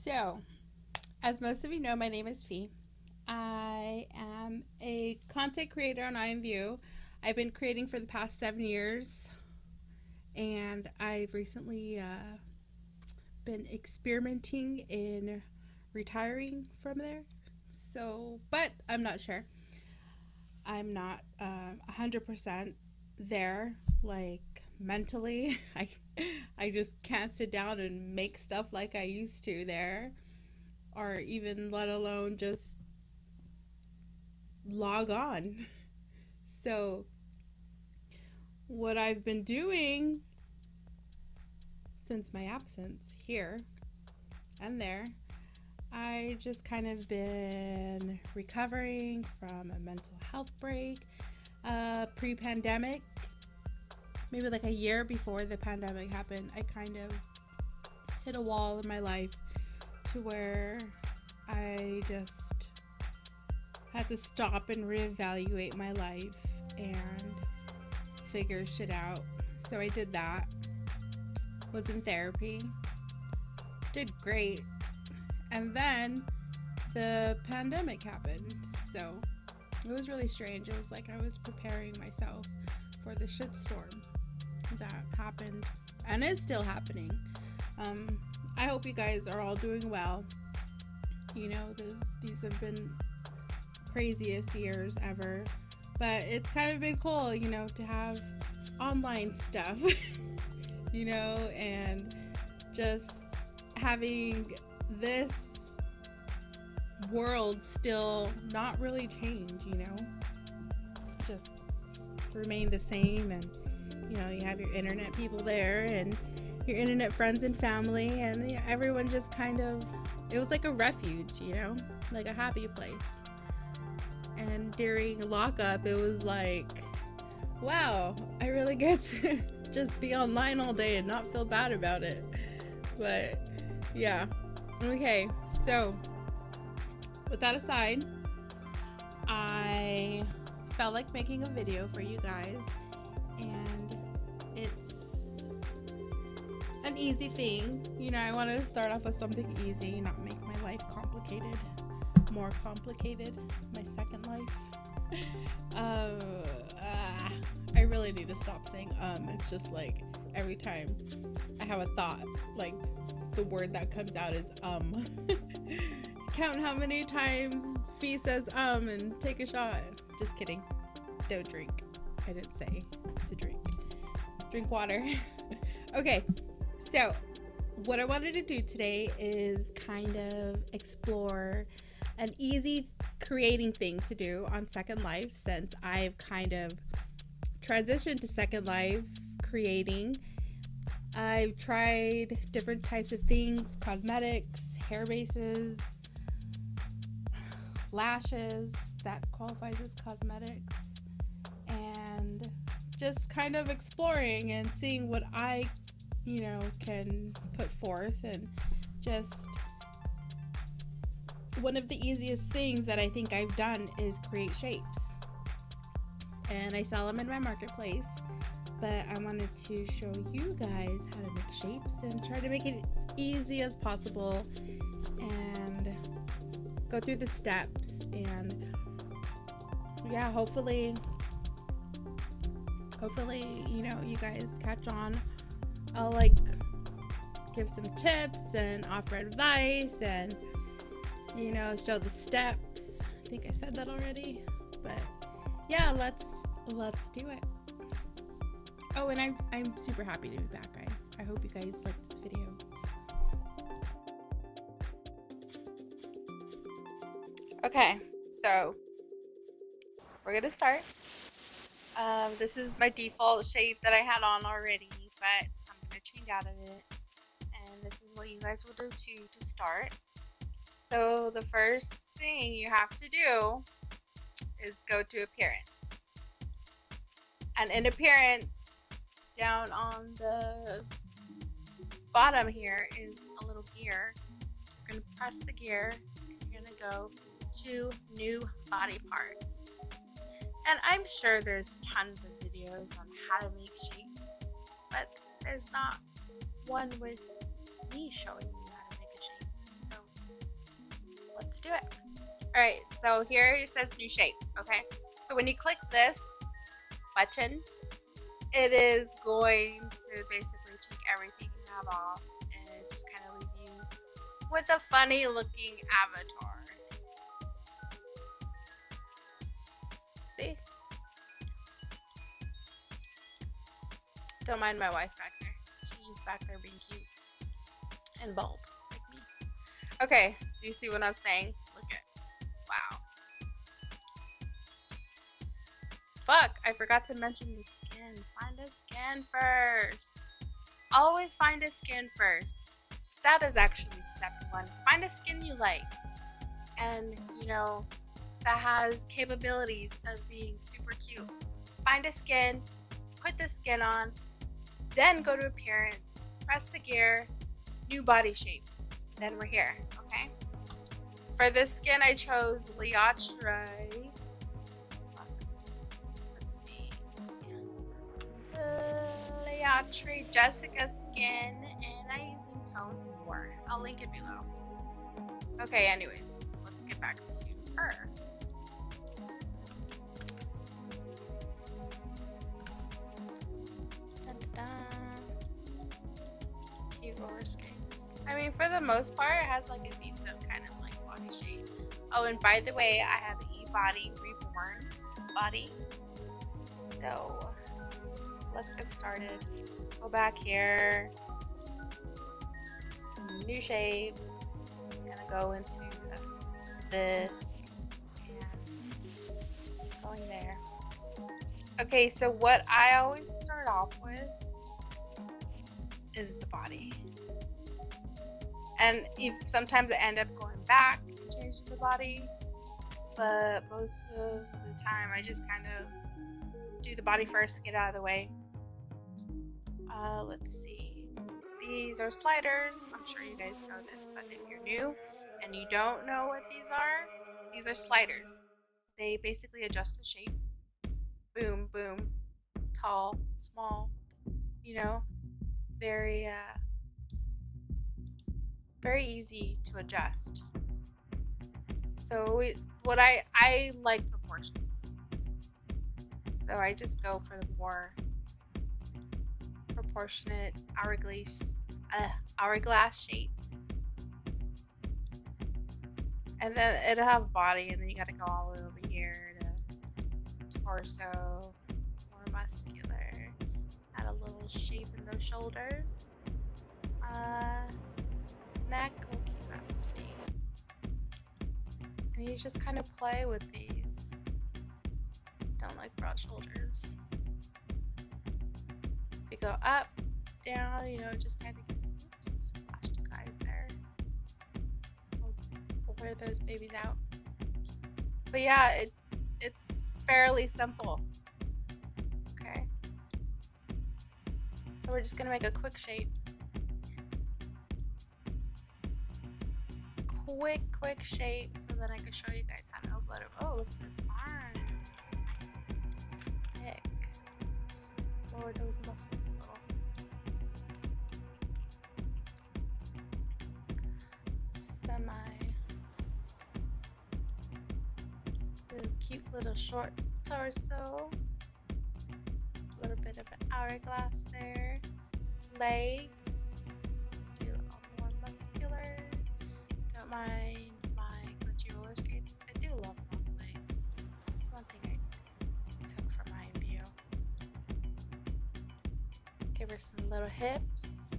So, as most of you know, my name is Fee. I am a content creator on IMView. I've been creating for the past 7 years, and I've recently been experimenting in retiring from there. So, but I'm not sure. I'm not 100% there, like mentally. I just can't sit down and make stuff like I used to there, or even let alone just log on. So, what I've been doing since my absence here and there, I just kind of been recovering from a mental health break. Pre pandemic, maybe like a year before the pandemic happened, I kind of hit a wall in my life to where I just had to stop and reevaluate my life and figure shit out. So I did that. Was in therapy. Did great. And then the pandemic happened. So it was really strange. It was like I was preparing myself for the shitstorm that happened and is still happening. I hope you guys are all doing well. You know, these have been craziest years ever, but it's kind of been cool, you know, to have online stuff, you know, and just having this world still not really change, you know, just remain the same. And you know, you have your internet people there and your internet friends and family, and you know, everyone just kind of, it was like a refuge, you know, like a happy place. And during lockup, it was like, wow, I really get to just be online all day and not feel bad about it. But yeah, okay, so with that aside, I felt like making a video for you guys, and it's an easy thing. You know, I wanted to start off with something easy, not make my life complicated, more complicated, my second life. I really need to stop saying it's just like every time I have a thought, like the word that comes out is count how many times Fee says and take a shot. Just kidding, don't drink. I didn't say to drink water. Okay, so what I wanted to do today is kind of explore an easy creating thing to do on Second Life, since I've kind of transitioned to Second Life creating. I've tried different types of things: cosmetics, hair bases, lashes, that qualifies as cosmetics, and just kind of exploring and seeing what I, you know, can put forth. And just one of the easiest things that I think I've done is create shapes, and I sell them in my marketplace. But I wanted to show you guys how to make shapes and try to make it as easy as possible and go through the steps. And yeah, hopefully, you know, you guys catch on. I'll like give some tips and offer advice and, you know, show the steps. I think I said that already, but yeah, let's do it. Oh, and I'm super happy to be back, guys. I hope you guys like this video. Okay, so we're gonna start. This is my default shape that I had on already, but I'm gonna change out of it, and this is what you guys will do to start. So the first thing you have to do is go to appearance, and in appearance, down on the bottom here is a little gear. You're gonna press the gear. You're gonna go to new body parts. And I'm sure there's tons of videos on how to make shapes, but there's not one with me showing you how to make a shape. So let's do it. All right, so here it says new shape, okay? So when you click this button, it is going to basically take everything you have off and just kind of leave you with a funny looking avatar. See? Don't mind my wife back there. She's just back there being cute and bald like me. Okay, do you see what I'm saying? Look at, wow. Fuck, I forgot to mention the skin. Find a skin first. Always find a skin first. That is actually step one. Find a skin you like. And, you know, that has capabilities of being super cute. Find a skin, put the skin on, then go to appearance, press the gear, new body shape. Then we're here, okay? For this skin, I chose Lelutka. Let's see. Lelutka Jessica skin, and I'm using tone 4. I'll link it below. Okay, anyways, let's get back to her. Dun, dun, dun. Cute roller skates. I mean, for the most part, it has like a decent kind of like body shape. Oh, and by the way, I have Ebody Reborn body. So let's get started. Go back here. New shape. It's gonna go into this and going there. Okay, so what I always start off with is the body. And if sometimes I end up going back and changing the body, but most of the time I just kind of do the body first to get out of the way. Let's see. These are sliders. I'm sure you guys know this, but if you're new and you don't know what these are sliders. They basically adjust the shape. Boom, boom, tall, small, you know, very, very easy to adjust. So I like proportions. So I just go for the more proportionate hourglass shape. And then it'll have body, and then you gotta go all the way over here to torso, more muscular. Add a little shape in those shoulders. Neck, we'll keep at 15. And you just kind of play with these. Don't like broad shoulders. If you go up, down, you know, just kind of gives, oops, flashed you guys there. We'll wear those babies out. But yeah, it's fairly simple. Okay. So we're just gonna make a quick shape. Quick shape so that I can show you guys how to upload it. Oh, look at this arm. Nice and thick. Let's lower those muscles a little. Cute little short torso. A little bit of an hourglass there. Legs. Let's do a little more muscular. Don't mind my glitchy roller skates. I do love long legs. It's one thing I took from my view. Give her some little hips.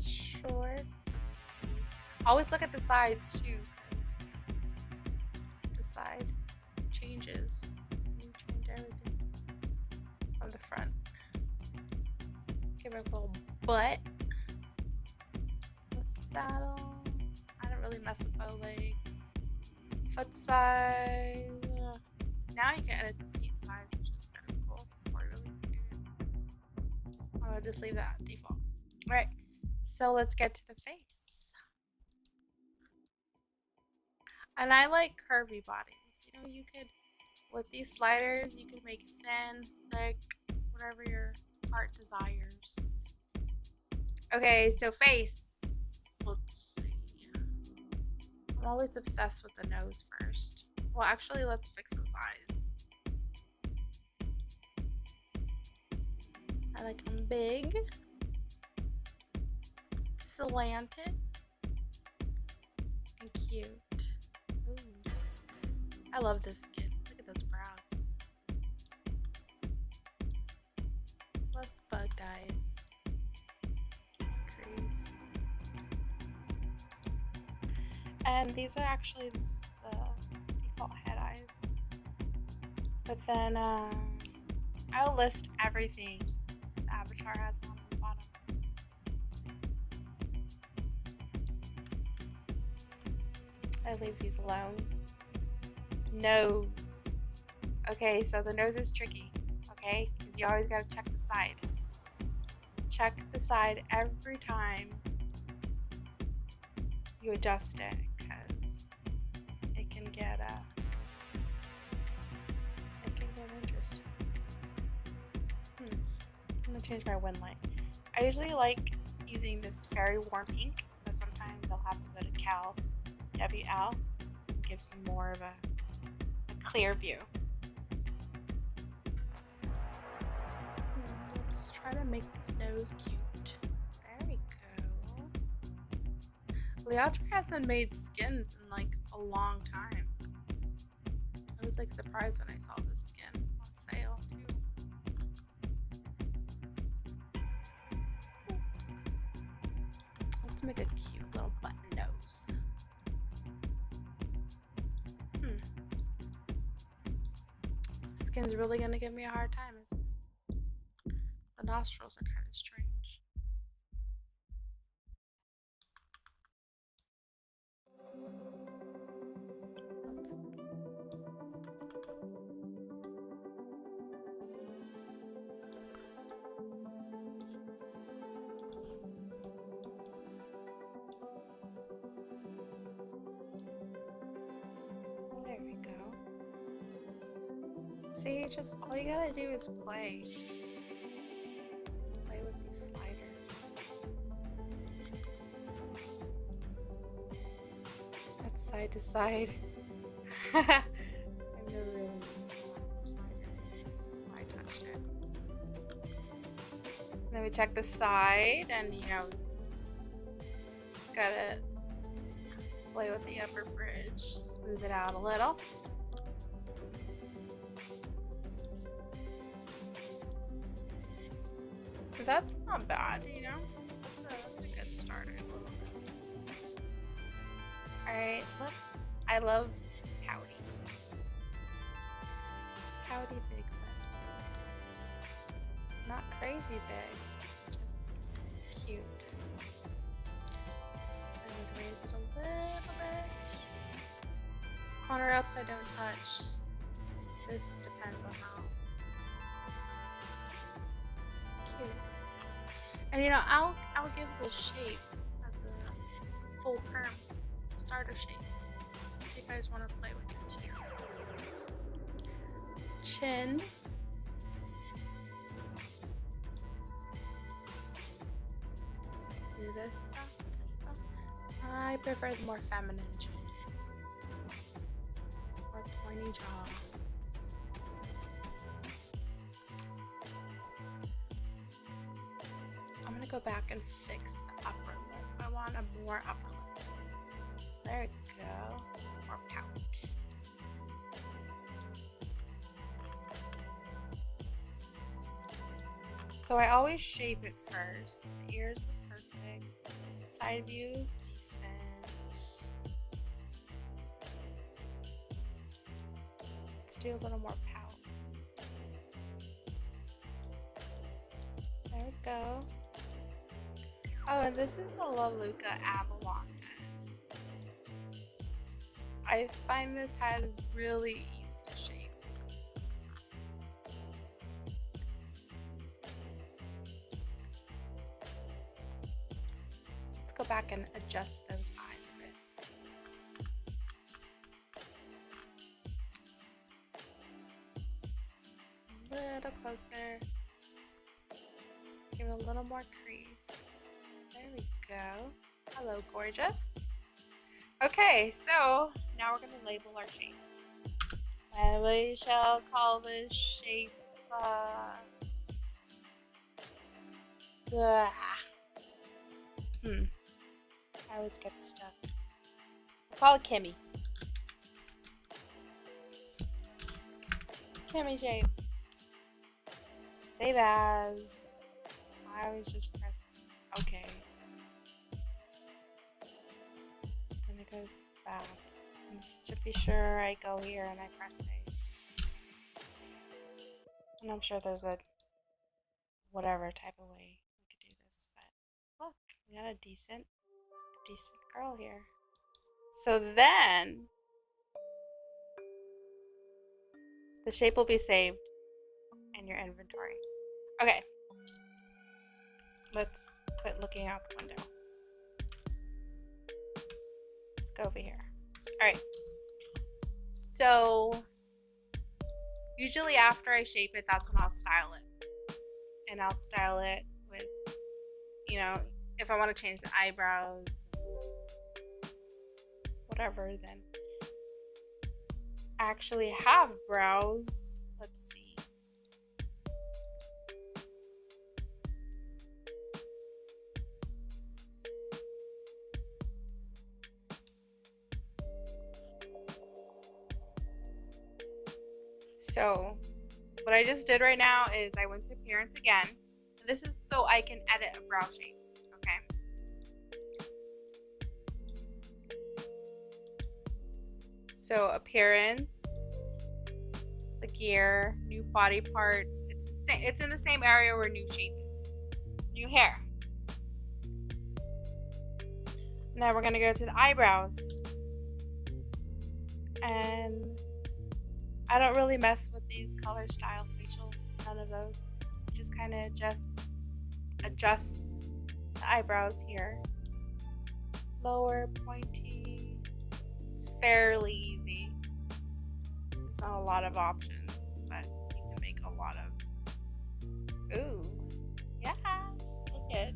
Shorts. Let's see. Always look at the sides too. The side changes. You change everything from the front. Give her a little butt. The saddle. I don't really mess with bow leg. Foot size. Now you can edit the feet size, which is kind of cool. Or really do it. I'll just leave that default. Alright, so let's get to the face. And I like curvy bodies. You know, you could, with these sliders, you could make thin, thick, whatever your heart desires. Okay, so face. Let's see. I'm always obsessed with the nose first. Well, actually, let's fix those eyes. I like them big, slanted, and cute. Ooh. I love this skin. Look at those brows. Less bugged eyes. Crease. And these are actually the default head eyes. But then I'll list everything the avatar has on the bottom. I leave these alone. Nose. Okay, so the nose is tricky, okay? Because you always gotta check the side. Check the side every time you adjust it, because it can get interesting. I'm gonna change my wind light. I usually like using this very warm ink, but sometimes I'll have to go to Cal WL. It gives me more of a clear view. Let's try to make this nose cute. There we go. Lelutka hasn't made skins in like a long time. I was like surprised when I saw this skin on sale too. Let's make a cute little button nose. Skin's really gonna give me a hard time, isn't it? The nostrils are kind of strange. There we go. See, just all you gotta do is play. Play with these sliders. That's side to side. I've never really used that slider. I touched it. Then we check the side, and you know, gotta play with the upper bridge, smooth it out a little. That's not bad, you know? That's a good starter. Alright, lips. I love pouty. Pouty big lips. Not crazy big, just cute. I would raise it a little bit. Corner ups I don't touch. This depends on how cute. And you know, I'll give this shape as a full perm starter shape. If you guys want to play with it too. Chin. Do this stuff. I prefer the more feminine chin. Or pointy jaw. I'm gonna go back and fix the upper lip. I want a more upper lip. There we go. More pout. So I always shape it first. The ears look perfect. Side views, decent. Let's do a little more pout. There we go. Oh, and this is a Lelutka Avalon head. I find this head really easy to shape. Let's go back and adjust those eyes a bit. A little closer. Give it a little more crease. There we go. Hello, gorgeous. Okay, so now we're gonna label our shape. And we shall call this shape I always get stuck. We'll call it Kimmy. Kimmy shape. Save as. I always just press OK. And it goes back. And just to be sure, I go here and I press save. And I'm sure there's a whatever type of way we could do this, but look, we got a decent girl here. So then the shape will be saved in your inventory. Okay. Let's quit looking out the window. Let's go over here. Alright. So usually after I shape it, that's when I'll style it. And I'll style it with, you know, if I want to change the eyebrows, whatever, then I actually have brows. Let's see. So what I just did right now is I went to appearance again. This is so I can edit a brow shape, okay? So appearance, the gear, new body parts. It's in the same area where new shape is. New hair. And then we're gonna go to the eyebrows. And I don't really mess with these color style facial, none of those. Just kind of adjust the eyebrows here. Lower, pointy. It's fairly easy. It's not a lot of options, but you can make a lot of. Ooh, yes, look at.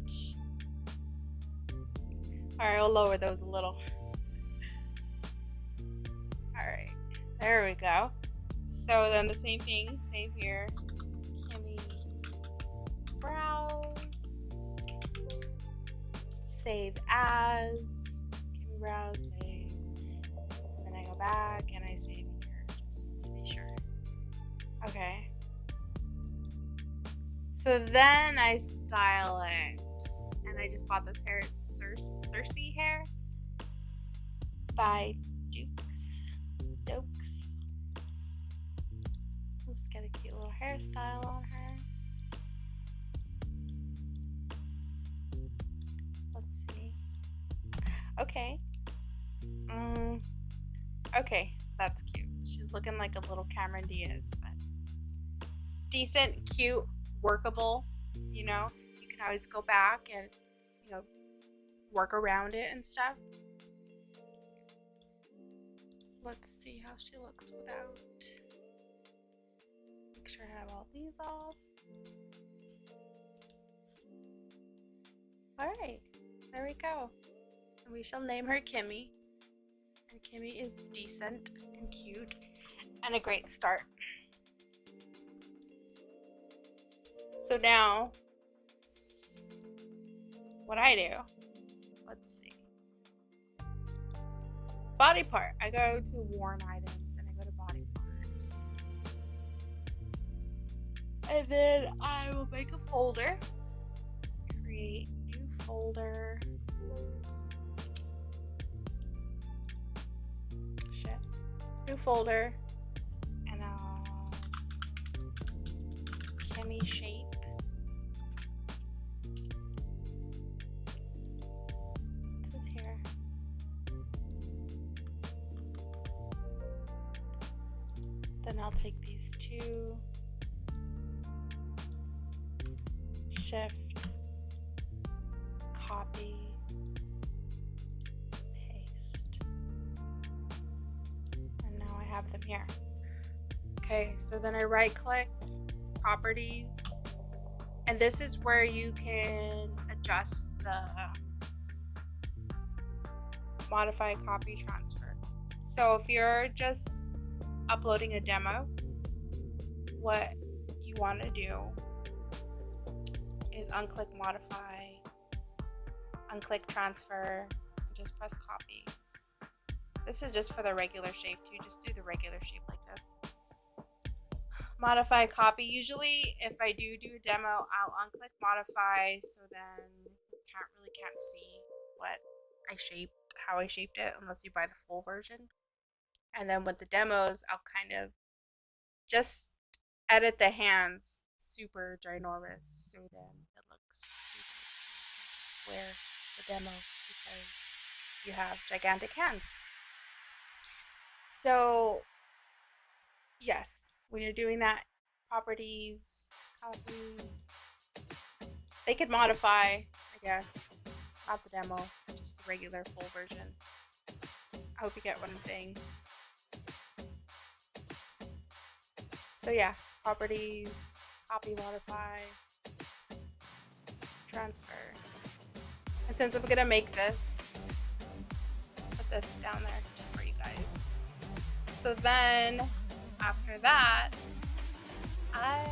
Alright, I'll lower those a little. Alright, there we go. So then the same thing, save here, Kimmy brows, save as, Kimmy brows, save, and then I go back and I save here, just to be sure. Okay. So then I style it, and I just bought this hair, it's Circe hair by DOUX. Just get a cute little hairstyle on her. Let's see. Okay. Okay, that's cute. She's looking like a little Cameron Diaz, but decent, cute, workable. You know, you can always go back and, you know, work around it and stuff. Let's see how she looks without. Make sure I have all these off. Alright, there we go. And we shall name her Kimmy. And Kimmy is decent and cute and a great start. So now, what I do, let's see. Body part. I go to worn items and I go to body parts. And then I will make a folder. Create new folder. Shit. New folder. And I'll Kimmy shape. This is here. Then I'll take these two, shift, copy, paste, and now I have them here. Okay, so then I right click, properties, and this is where you can adjust the modify, copy, transfer. So if you're just uploading a demo, what you want to do is unclick modify, unclick transfer, and just press copy. This is just for the regular shape too. Just do the regular shape like this. Modify, copy. Usually if I do a demo, I'll unclick modify, so then you can't see what I shaped, how I shaped it, unless you buy the full version. And then with the demos, I'll kind of just edit the hands super ginormous, so then it looks square the demo because you have gigantic hands. So yes, when you're doing that, properties, copy, they could modify, I guess, not the demo, just the regular full version. I hope you get what I'm saying. So yeah, properties, copy, modify, transfer. And since I'm gonna make this, put this down there for you guys. So then after that, I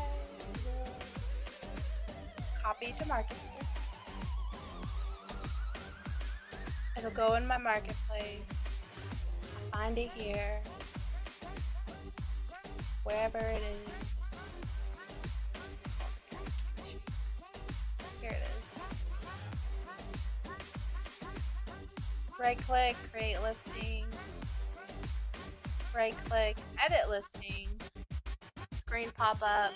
will copy to marketplace. It'll go in my marketplace. I'll find it here, wherever it is. Here it is. Right click, create listing. Right click, edit listing. Screen pop up.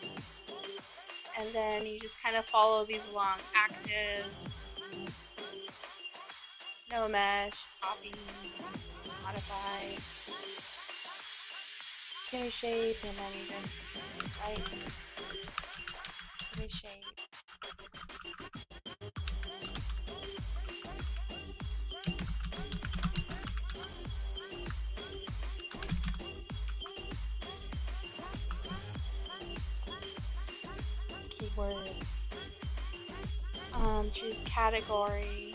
And then you just kind of follow these along. Active, no mesh, copy, modify, Kimmy shape, and then you just write Kimmy shape. Keywords. Choose category.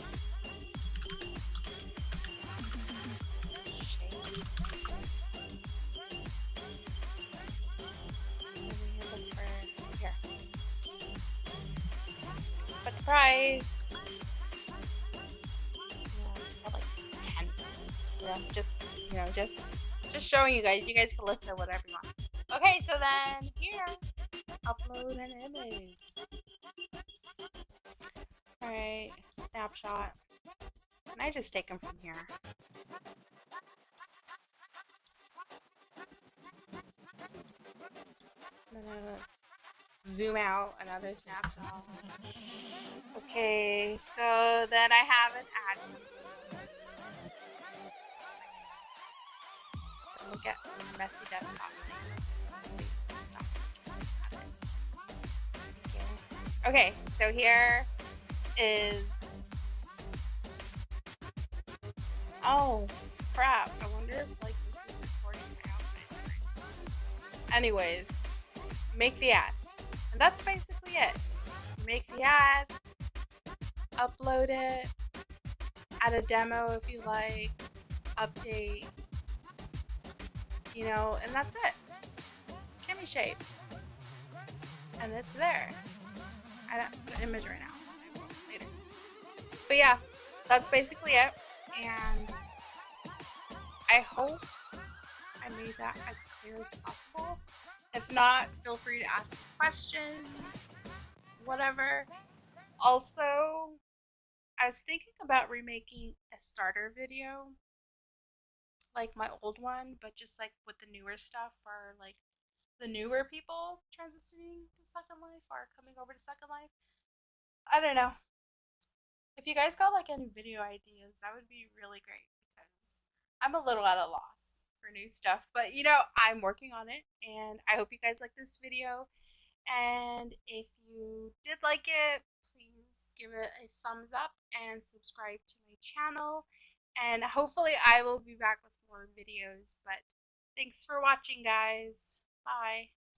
But the price, like 10. Just showing you guys. You guys can list it whatever you want. Okay, so then here, upload an image. All right, snapshot. And I just take them from here. I'm gonna zoom out another snapshot. Okay, so then I have an ad template. Don't look at messy desktop things. Please stop looking at it. Okay, so here is. Oh crap! I wonder if like this is recording my outside screen. Anyways, make the ad, and that's basically it. Make the ad, upload it, add a demo if you like, update, and that's it. Kimmy shape, and it's there. I don't put an image right now. I will later. But yeah, that's basically it, and I hope I made that as clear as possible. If not, feel free to ask me questions, whatever. Also, I was thinking about remaking a starter video, like my old one, but just like with the newer stuff for like the newer people transitioning to Second Life or coming over to Second Life. I don't know. If you guys got like any video ideas, that would be really great because I'm a little at a loss for new stuff. But I'm working on it, and I hope you guys like this video. And if you did like it, please give it a thumbs up and subscribe to my channel. And hopefully I will be back with more videos. But thanks for watching, guys. Bye.